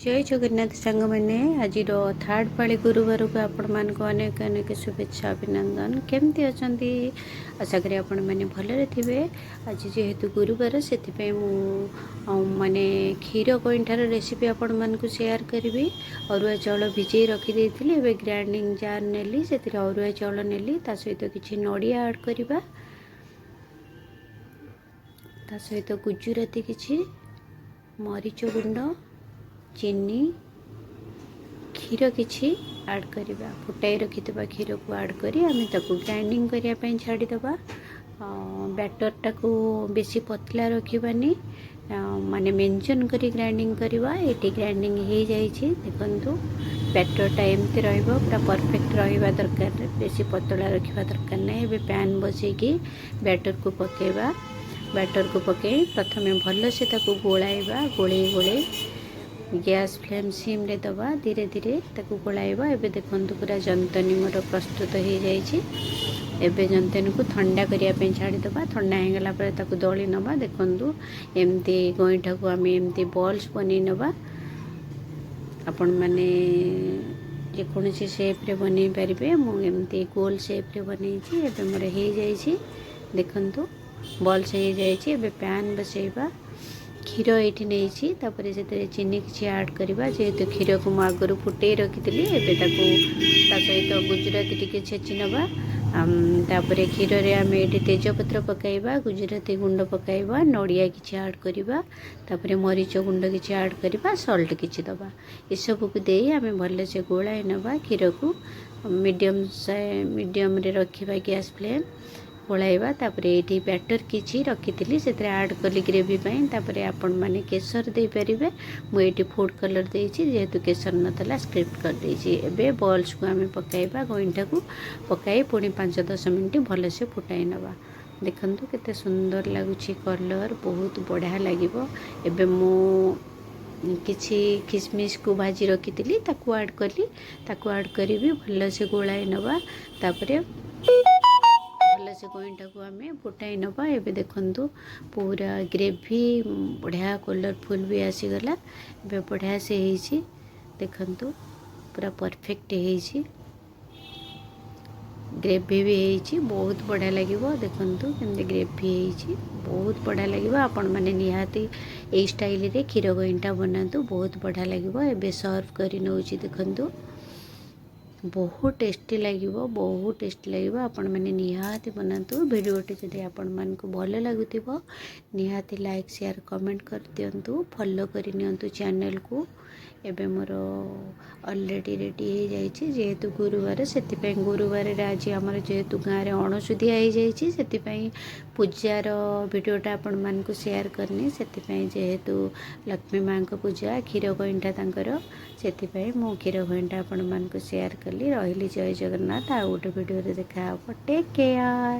जय जगन्नाथ सांग मैंने आज थर्ड पाली गुरुवार को आपण मान को अनेक अनेक शुभेच्छा अभिनंदन केमती अच्छा आशा करी आपण मैंने भलरे थे। आज जेहेतु गुरुवार से माने क्षीर गईठार रेसिपी आपण मान को शेयर करी। अरुआ चाउल भिजे रखी एवं ग्राइंडिंग जार नेली से अरुआ चाउल नेली ता सहित किसी नड़िया ऐड करवा ता सहित गुजुराती किसी मरीच गुंड चीनी क्षीर किछि ऐड करिबा फुटाई रखि क्षीर को ऐड करी आमे ताको ग्राइंडिंग करिया पई छाड़ी दबा। बैटर टाको बेसी पतला रखिबानी माने मेंशन करी ग्राइंडिंग करवा। एटी ग्राइंडिंग हो जाइछि देखंतु बैटर टा एमती रहइबो पूरा परफेक्ट रहिबा दरकार बेसी पतला रखिबा दरकार नै। एबे पैन बसैकी बैटर को पकेबा। बैटर को पके प्रथमे भल से ताको गोलाइबा गोले गोले गैस फ्लेम सिम रे दबा धीरे धीरे ताको गोलाइबा। एबे देखंतु पूरा जंतनी मोर प्रस्तुत हो जाइछि। एबे जंतनी को ठंडा करिया पे छाड़ी दबा। ठंडा हो गला पर ताको दली नबा। देखंतु एमती गईठा को आमे एमती बॉल्स बनै नबा। आपण माने जे कोनोसी शेप रे बनै परिबे मु एमती गोल शेप रे बनैछि। एबे मोर हो जाइछि देखंतु बॉल्स हो जाइछि। एबे पैन बसैबा क्षीर ये नहीं चीनी किसी ऐड करवा। जेहेतु क्षीर को मुझे आगुरी फुटे रखी एबे ताको ता सहित गुजराती टिके छेची नबा। तापर क्षीर रे आमे एठी तेजपत्र पकाइबा गुजराती गुंड पकाइबा नड़िया किसी ऐड करवा। तापर मरीच गुंड किसी ऐड करवा सॉल्ट किसी दबा। ये सब को दे आमे भल से गोलाई नबा। क्षीर को मीडियम रे रखिबा गैस फ्लेम गोलाइबा। तापर ये बैटर किसी रखी से ऐड कली ग्रेवी पाई। तापर आपण माने केसर दे परिबे मुझे फूड कलर देइछि जेहेतु केसर नतला स्क्रिप्ट कर देइछि। एबे बॉल्स को आमे पकाइबा गईठा को पकाई पुणी 5-10 मिनट भल से फुटाई नबा। देखंतु केते सुंदर लागुछि कलर बहुत बढ़िया लागिबो। एबे मु किछि किशमिश को भाजी रखी ताकू ऐड कली ताकू ऐड करी भल से गोलाई नबा। तापर से गईठा को आम फुटाई नबा। एबे देखंतु पूरा ग्रेवी बढ़िया कलरफुल भी आसीगला। एबे बढ़िया से होइछि देखंतु पूरा परफेक्ट होइछि ग्रेवी भी होइछि बहुत बढ़िया लागिवो। देखंतु केमते ग्रेवी होइछि बहुत बढ़िया लागिवो। आपण माने निहाती ए स्टाइल रे क्षीर गईठा बनातु बहुत बढ़िया लागिवो। एबे सर्व करी नउछि देखंतु बहुत टेस्टी लगे बहुत टेस्टी लगे। आपण मैंने निहाती बनातु वीडियोटी जदि आपण मन को भल लगुथिबो निहाती लाइक शेयर कमेंट कर दियंतु फॉलो करि नियंतु चैनल को। एबे मोर ऑलरेडी रेडी हो जाइछि जेहेतु गुरुवार से गुरुवार आज आमर जेहेतु गाँव में अणसुधिया हो जाइछि से पूजार वीडियोटा आपण मान को शेयर करनी। से जेहेतु लक्ष्मी माँ को पूजा क्षीर गईठा तांकर से मो क्षीर गईठा आपण मान को शेयर कली। रही जय जगन्नाथ आ गोटे वीडियो देखा टेक केयर।